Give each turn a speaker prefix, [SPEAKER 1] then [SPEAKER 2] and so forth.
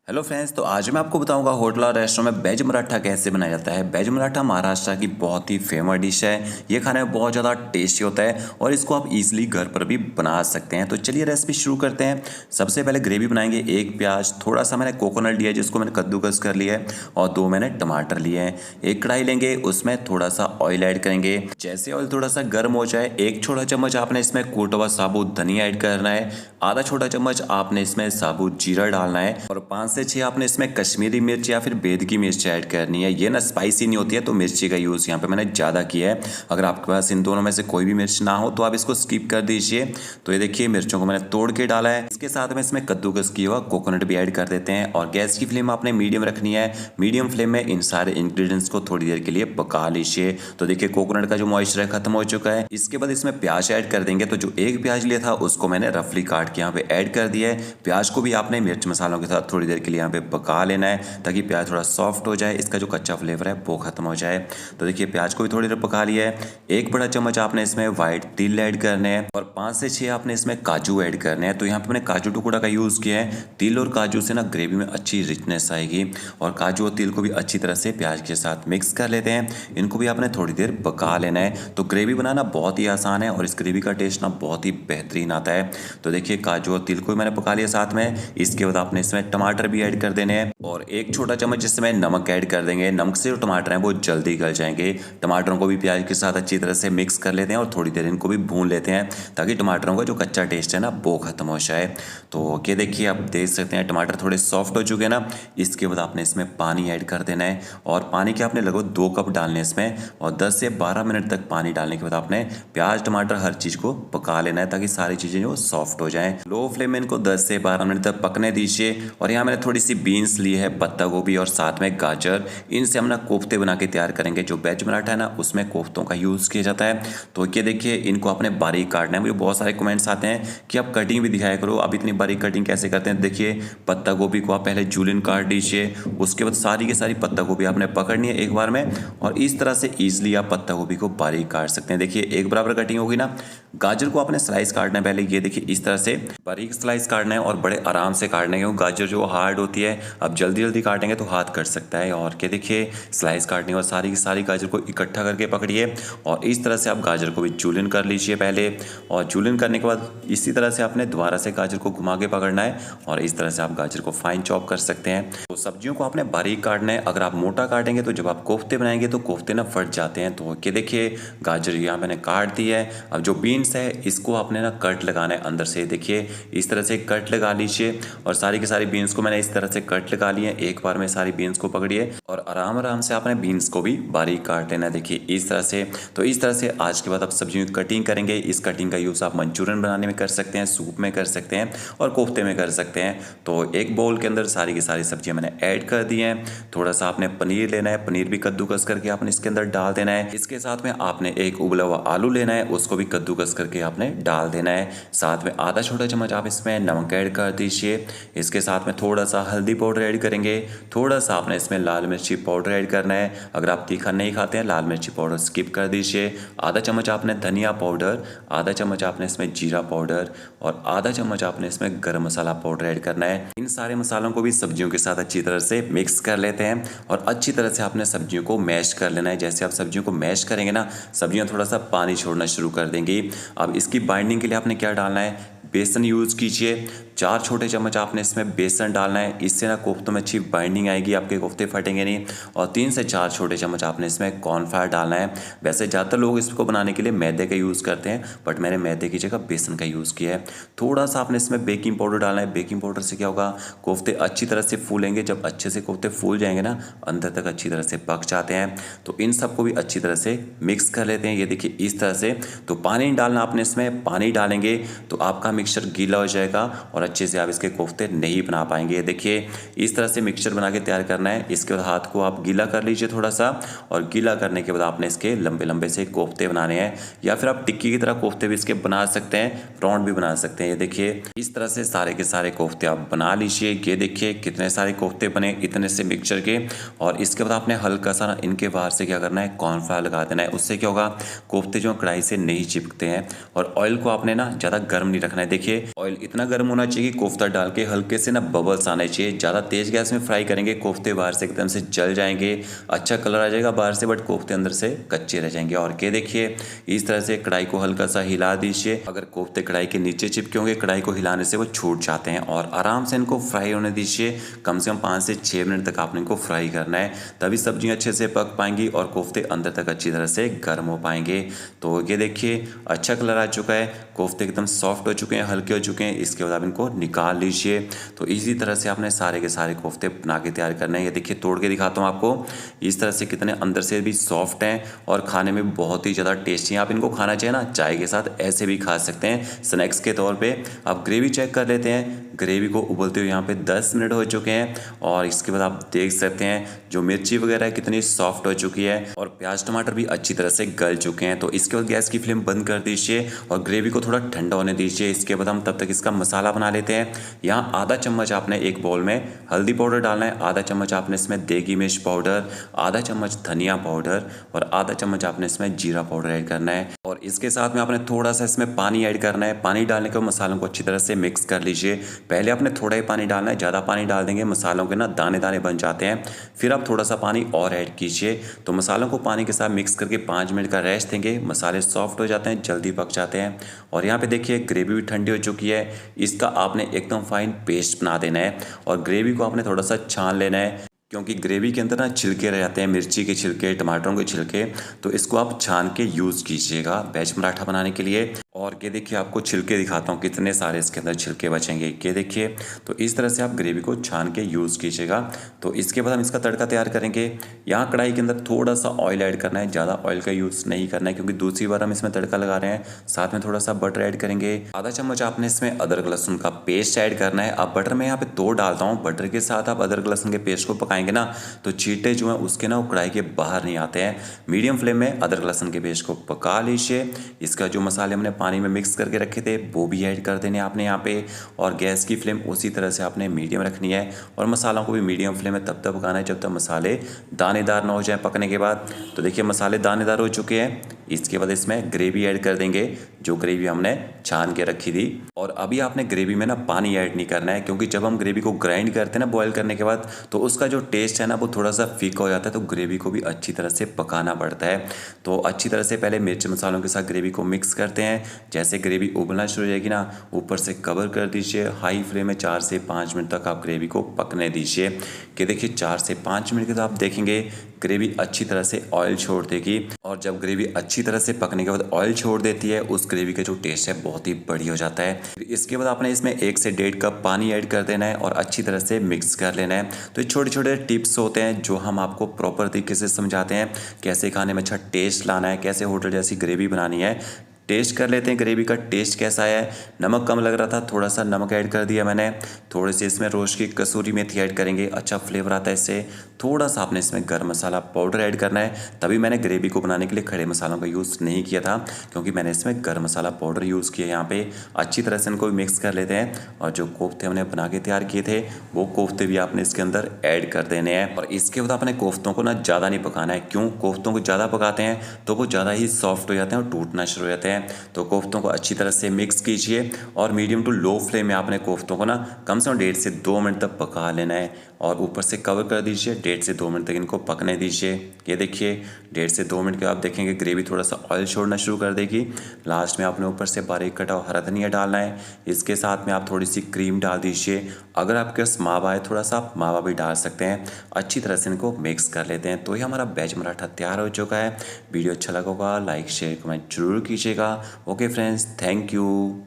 [SPEAKER 1] Hello friends, तो आज मैं आपको बताऊंगा होटल और रेस्टोरेंट में वेज पराठा कैसे बनाया जाता है। वेज पराठा महाराष्ट्र की बहुत ही फेमस डिश है। ये खाने में बहुत ज़्यादा टेस्टी होता है और इसको आप इजीली घर पर भी बना सकते हैं। तो चलिए रेसिपी शुरू करते हैं। सबसे पहले ग्रेवी बनाएंगे। एक प्याज, थोड़ा सा मैंने कोकोनट लिया है जिसको मैंने कद्दूकस कर लिया है, और दो मैंने टमाटर लिए हैं। एक कढ़ाई लेंगे, उसमें थोड़ा सा ऑयल ऐड करेंगे। जैसे ऑयल थोड़ा सा गर्म हो जाए, एक छोटा चम्मच आपने इसमें कूटा हुआ साबुत धनिया ऐड करना है। आधा छोटा चम्मच आपने इसमें साबुत जीरा डालना है, और 5 से 6 आपने इसमें कश्मीरी मिर्च या फिर बेद की मिर्च ऐड करनी है। ये ना स्पाइसी नहीं होती है, तो मिर्ची का यूज़ यहाँ पे मैंने ज़्यादा किया है। अगर आपके पास इन दोनों में से कोई भी मिर्च ना हो तो आप इसको स्किप कर दीजिए। तो ये देखिए, मिर्चों को मैंने तोड़ के डाला है। इसके साथ में इसमें कद्दूकस किया हुआ कोकोनट भी ऐड कर देते हैं, और गैस की फ्लेम आपने मीडियम रखनी है। मीडियम फ्लेम में इन सारे इंग्रेडिएंट्स को थोड़ी देर के लिए पका लीजिए। तो देखिए, कोकोनट का जो मॉइस्चर है खत्म हो चुका है। इसके बाद इसमें प्याज ऐड कर देंगे। तो जो एक प्याज लिया था उसको मैंने रफली काट के यहाँ पे ऐड कर दिया है। प्याज को भी आपने मिर्च मसालों के साथ थोड़ी देर के लिए यहाँ पे पका लेना है, ताकि प्याज थोड़ा सॉफ्ट हो जाए, इसका जो कच्चा फ्लेवर है वो खत्म हो जाए। तो देखिए, प्याज को भी थोड़ी देर पका लिया है। एक बड़ा चम्मच आपने इसमें व्हाइट तिल ऐड करने हैं, और 5 से 6 आपने इसमें काजू ऐड करने हैं। तो यहाँ पे मैंने काजू टुकड़ा का यूज़ किया है। तिल और काजू से ना ग्रेवी में अच्छी रिचनेस आएगी, और काजू और तिल को भी अच्छी तरह से प्याज के साथ मिक्स कर लेते हैं। इनको भी आपने थोड़ी देर पका लेना है। तो ग्रेवी बनाना बहुत ही आसान है, और इस ग्रेवी का टेस्ट ना बहुत ही बेहतरीन आता है। तो देखिए, काजू और तिल को भी मैंने पका लिया साथ में। इसके बाद आपने इसमें टमाटर भी ऐड कर देने हैं, और एक छोटा चम्मच इसमें नमक ऐड कर देंगे। नमक से जो टमाटर हैं वो जल्दी गल जाएंगे। टमाटरों को भी प्याज के साथ अच्छी तरह से मिक्स कर लेते हैं, और थोड़ी देर इनको भी भून लेते हैं, ताकि टमाटरों का जो कच्चा टेस्ट है ना वो खत्म हो जाए। तो ये देखिए, आप देख सकते हैं टमाटर थोड़े सॉफ्ट हो चुके हैं ना। इसके बाद आपने इसमें पानी ऐड कर देना है, और पानी के आपने लगभग 2 कप डालने हैं इसमें, और 10 से 12 मिनट तक पानी डालने के बाद आपने प्याज टमाटर हर चीज़ को पका लेना है, ताकि सारी चीज़ें जो सॉफ्ट हो जाएं। लो फ्लेम में इनको 10 से 12 मिनट तक पकने दीजिए। और यहाँ मैंने थोड़ी सी बीन्स ली है, पत्ता गोभी और साथ में गाजर। इनसे हम ना कोफ्ते बना के तैयार करेंगे। जो वेज पराठा है ना उसमें कोफ्तों का यूज़ किया जाता है। तो ये देखिए, इनको आपने बारीक काटना है। मुझे बहुत सारे कमेंट्स आते हैं कि आप कटिंग भी दिखाया करो, अब इतनी बारीक कटिंग कैसे करते हैं। देखिए, पत्ता गोभी को आप पहले जूलिन काट दीजिए। उसके बाद सारी की सारी पत्ता गोभी आपने पकड़नी है एक बार में, और इस तरह से ईजिली आप पत्ता गोभी को बारीक काट सकते हैं। देखिए, एक बराबर कटिंग होगी ना। गाजर को आपने स्लाइस काटना है पहले। ये देखिए, इस तरह से बारीक स्लाइस काटना है, और बड़े आराम से काटना है, क्योंकि गाजर जो हार्ड होती है, अब जल्दी जल्दी काटेंगे तो हाथ कट सकता है। और क्या देखिए, स्लाइस काटने और सारी की सारी गाजर को इकट्ठा करके पकड़िए, और इस तरह से आप गाजर को भी जूलिन कर लीजिए पहले। और जूलिन करने के बाद इसी तरह से आपने दोबारा से गाजर को घुमा के पकड़ना है, और इस तरह से आप गाजर को फाइन चॉप कर सकते हैं। तो सब्जियों को आपने बारीक काटना है। अगर आप मोटा काटेंगे तो जब आप कोफ्ते बनाएंगे तो कोफ्ते ना फट जाते हैं। तो ये देखिए, गाजर यहाँ मैंने काट दी है। अब जो बीन्स है इसको आपने ना कट लगाना है अंदर से। देखिए, इस तरह से कट लगा लीजिए, और सारी की सारी बीन्स को मैंने इस तरह से कट लगा लिए। एक बार में सारी बीन्स को पकड़िए, और आराम आराम से आपने बीन्स को भी बारीक काट लेना है। देखिए, इस तरह से। तो इस तरह से आज के बाद आप सब्जियों की कटिंग करेंगे। इस कटिंग का यूज़ आप मंचूरियन बनाने में कर सकते हैं, सूप में कर सकते हैं, और कोफ्ते में कर सकते हैं। तो एक बाउल के अंदर सारी की सारी सब्जियां मैंने ऐड कर दी हैं। थोड़ा सा आपने पनीर लेना है, पनीर भी कद्दूकस करके आपने इसके अंदर डाल देना है। इसके साथ में आपने एक उबला हुआ आलू लेना है, उसको भी कद्दूकस करके आपने डाल देना है। साथ में आधा छोटा चम्मच आप इसमें नमक ऐड कर दीजिए। इसके साथ में थोड़ा सा हल्दी पाउडर ऐड करेंगे। थोड़ा सा आपने इसमें लाल मिर्ची पाउडर ऐड करना है। अगर आप तीखा नहीं खाते हैं, लाल मिर्ची पाउडर स्किप कर दीजिए। आधा चम्मच आपने धनिया पाउडर, आधा चम्मच आपने इसमें जीरा पाउडर, और आधा चम्मच आपने इसमें गरम मसाला पाउडर ऐड करना है। इन सारे मसालों को भी सब्जियों के साथ अच्छी तरह से मिक्स कर लेते हैं, और अच्छी तरह से आपने सब्जियों को मैश कर लेना है। जैसे आप सब्जियों को मैश करेंगे ना, सब्जियां थोड़ा सा पानी छोड़ना शुरू कर देंगी। अब इसकी बाइंडिंग के लिए आपने क्या डालना है, बेसन यूज़ कीजिए। 4 छोटे चम्मच आपने इसमें बेसन डालना है। इससे ना कोफ्तों में अच्छी बाइंडिंग आएगी, आपके कोफ्ते फटेंगे नहीं। और 3 से 4 छोटे चम्मच आपने इसमें कॉर्नफ्लावर डालना है। वैसे ज़्यादातर लोग इसको बनाने के लिए मैदे का यूज़ करते हैं, बट मैंने मैदे की जगह बेसन का यूज़ किया है। थोड़ा सा आपने इसमें बेकिंग पाउडर डालना है। बेकिंग पाउडर से क्या होगा, कोफ्ते अच्छी तरह से फूलेंगे। जब अच्छे से कोफ्ते फूल जाएंगे ना, अंदर तक अच्छी तरह से पक जाते हैं। तो इन सबको भी अच्छी तरह से मिक्स कर लेते हैं। ये देखिए, इस तरह से। तो पानी डालना आपने इसमें, पानी डालेंगे तो आपका मिक्सचर गीला हो जाएगा, और अच्छे से आप इसके कोफ्ते नहीं बना पाएंगे। देखिए, इस तरह से मिक्सचर बना के तैयार करना है। इसके बाद हाथ को आप गीला कर लीजिए थोड़ा सा, और गीला करने के बाद आपने इसके लंबे लंबे से कोफ्ते बनाने हैं, या फिर आप टिक्की की तरह कोफ्ते भी इसके बना सकते हैं, राउंड भी बना सकते हैं। ये देखिए, इस तरह से सारे के सारे कोफ्ते आप बना लीजिए। ये देखिए, कितने सारे कोफ्ते बने इतने से मिक्सचर के। और इसके बाद आपने हल्का सा ना इनके बाहर से क्या करना है, कॉर्नफ्लावर लगा देना है। उससे क्या होगा, कोफ्ते जो कढ़ाई से नहीं चिपकते हैं। और ऑयल को आपने ना ज़्यादा गर्म नहीं रखना है। देखिए, ऑयल इतना गर्म होना चाहिए कि कोफ्ता डाल के हल्के से ना बबल्स आने चाहिए। ज़्यादा तेज़ गैस में फ्राई करेंगे कोफ्ते बाहर से एकदम से जल जाएंगे, अच्छा कलर आ जाएगा बाहर से, बट कोफ्ते अंदर से कच्चे रह जाएंगे। और ये देखिए इस तरह से कढ़ाई को हल्का सा हिला दीजिए। अगर कोफ्ते कढ़ाई के नीचे चिपके होंगे, कढ़ाई को हिलाने से वो छूट जाते हैं। और आराम से इनको फ्राई होने दीजिए, कम से कम 5 से 6 मिनट तक आपने इनको फ्राई करना है, तभी सब्जियाँ अच्छे से पक पाएंगी और कोफ्ते अंदर तक अच्छी तरह से गर्म हो पाएंगे। तो ये देखिए अच्छा कलर आ चुका है, कोफ्ते एकदम सॉफ्ट हो चुके हैं, हल्के हो चुके हैं। इसके बाद आप इनको निकाल लीजिए। तो इसी तरह से आपने सारे के सारे कोफ्ते बना के तैयार करने हैं। ये देखिए तोड़ के दिखाता हूँ आपको, इस तरह से कितने अंदर से भी सॉफ्ट हैं और खाने में बहुत ही ज़्यादा टेस्टी हैं। आप इनको खाना चाहिए ना चाय के साथ, ऐसे भी खा सकते हैं स्नैक्स के तौर पे। आप ग्रेवी चेक कर लेते हैं, ग्रेवी को उबलते हुए यहाँ पे 10 मिनट हो चुके हैं। और इसके बाद आप देख सकते हैं जो मिर्ची वगैरह कितनी सॉफ्ट हो चुकी है और प्याज टमाटर भी अच्छी तरह से गल चुके हैं। तो इसके बाद गैस की फ्लेम बंद कर दीजिए और ग्रेवी को थोड़ा ठंडा होने दीजिए। इसके बाद हम तब तक इसका मसाला बना लेते हैं। यहाँ आधा चम्मच आपने एक बाउल में हल्दी पाउडर डालना है, आधा चम्मच आपने इसमें देगी मिर्च पाउडर, आधा चम्मच धनिया पाउडर और आधा चम्मच आपने इसमें जीरा पाउडर ऐड करना है। और इसके साथ में आपने थोड़ा सा इसमें पानी ऐड करना है। पानी डालने के बाद मसालों को अच्छी तरह से मिक्स कर लीजिए। पहले आपने थोड़ा ही पानी डालना है, ज़्यादा पानी डाल देंगे मसालों के ना दाने दाने बन जाते हैं। फिर आप थोड़ा सा पानी और ऐड कीजिए। तो मसालों को पानी के साथ मिक्स करके 5 मिनट का रेस्ट देंगे। मसाले सॉफ्ट हो जाते हैं, जल्दी पक जाते हैं। और यहाँ पे देखिए ग्रेवी भी ठंडी हो चुकी है, इसका आपने एकदम फाइन पेस्ट बना देना है। और ग्रेवी को आपने थोड़ा सा छान लेना है, क्योंकि ग्रेवी के अंदर ना छिलके रह जाते हैं, मिर्ची के छिलके, टमाटरों के छिलके। तो इसको आप छान के यूज़ कीजिएगा वेज पराठा बनाने के लिए। और ये देखिए आपको छिलके दिखाता हूँ कितने सारे इसके अंदर छिलके बचेंगे, ये देखिए। तो इस तरह से आप ग्रेवी को छान के यूज़ कीजिएगा। तो इसके बाद हम इसका तड़का तैयार करेंगे। यहाँ कढ़ाई के अंदर थोड़ा सा ऑयल ऐड करना है, ज़्यादा ऑयल का यूज़ नहीं करना है क्योंकि दूसरी बार हम इसमें तड़का लगा रहे हैं। साथ में थोड़ा सा बटर ऐड करेंगे, आधा चम्मच आपने इसमें अदरक लहसुन का पेस्ट ऐड करना है। अब बटर में यहाँ पे 2 डालता हूँ, बटर के साथ आप अदरक लहसुन के पेस्ट को पकाएंगे ना तो चीटे जो हैं उसके ना वो कढ़ाई के बाहर नहीं आते हैं। मीडियम फ्लेम में अदरक लहसुन के पेस्ट को पका लीजिए। इसका जो मसाले हमने पानी में मिक्स करके रखे थे वो भी ऐड कर देने आपने यहाँ पे। और गैस की फ्लेम उसी तरह से आपने मीडियम रखनी है और मसालों को भी मीडियम फ्लेम में तब तक पकाना है जब तक मसाले दानेदार ना हो जाए पकने के बाद। तो देखिए मसाले दानेदार हो चुके हैं। इसके बाद इसमें ग्रेवी ऐड कर देंगे, जो ग्रेवी हमने छान के रखी थी। और अभी आपने ग्रेवी में ना पानी ऐड नहीं करना है, क्योंकि जब हम ग्रेवी को ग्राइंड करते हैं ना बॉयल करने के बाद, तो उसका जो टेस्ट है ना वो थोड़ा सा फीका हो जाता है। तो ग्रेवी को भी अच्छी तरह से पकाना पड़ता है। तो अच्छी तरह से पहले मिर्च मसालों के साथ ग्रेवी को मिक्स करते हैं। जैसे ग्रेवी उबलना शुरू हो जाएगी ना, ऊपर से कवर कर दीजिए। हाई फ्लेम में 4 से 5 मिनट तक आप ग्रेवी को पकने दीजिए। कि देखिए 4 से 5 मिनट के बाद आप देखेंगे ग्रेवी अच्छी तरह से ऑयल छोड़ देगी। और जब ग्रेवी अच्छी तरह से पकने के बाद ऑयल छोड़ देती है, उस ग्रेवी का जो टेस्ट है बहुत ही बढ़िया हो जाता है। इसके बाद आपने इसमें 1 से 1.5 कप पानी ऐड कर देना है और अच्छी तरह से मिक्स कर लेना है। तो ये छोटे छोटे टिप्स होते हैं जो हम आपको प्रॉपर तरीके से समझाते हैं, कैसे खाने में अच्छा टेस्ट लाना है, कैसे होटल जैसी ग्रेवी बनानी है। टेस्ट कर लेते हैं ग्रेवी का टेस्ट कैसा है। नमक कम लग रहा था, थोड़ा सा नमक ऐड कर दिया मैंने। थोड़ी सी इसमें रोज की कसूरी मेथी ऐड करेंगे, अच्छा फ्लेवर आता है इससे। थोड़ा सा आपने इसमें गर्म मसाला पाउडर ऐड करना है। तभी मैंने ग्रेवी को बनाने के लिए खड़े मसालों का यूज़ नहीं किया था, क्योंकि मैंने इसमें गर्म मसाला पाउडर यूज़ किया। यहाँ पे अच्छी तरह से इनको मिक्स कर लेते हैं। और जो कोफ्ते हमने बना के तैयार किए थे वो कोफ्ते भी आपने इसके अंदर ऐड कर देने हैं। और इसके बाद अपने कोफ्तों को ना ज़्यादा नहीं पकाना है। क्यों? कोफ्तों को ज़्यादा पकाते हैं तो वो ज़्यादा ही सॉफ्ट हो जाते हैं और टूटना शुरू हो जाते हैं। तो कोफ्तों को अच्छी तरह से मिक्स कीजिए और मीडियम टू लो फ्लेम में आपने कोफ्तों को ना कम से कम 1.5 से 2 मिनट तक पका लेना है। और ऊपर से कवर कर दीजिए, 1.5 से 2 मिनट तक इनको पकने दीजिए। ये देखिए 1.5 से 2 मिनट के आप देखेंगे ग्रेवी थोड़ा सा ऑयल छोड़ना शुरू कर देगी। लास्ट में आपने ऊपर से बारीक कटा हुआ हरा धनिया डालना है। इसके साथ में आप थोड़ी सी क्रीम डाल दीजिए। अगर आपके पास मावा है थोड़ा सा आप मावा भी डाल सकते हैं। अच्छी तरह से इनको मिक्स कर लेते हैं। तो ये हमारा वेज पराठा तैयार हो चुका है। वीडियो अच्छा लगा होगा लाइक शेयर कमेंट जरूर कीजिएगा। Okay friends, thank you.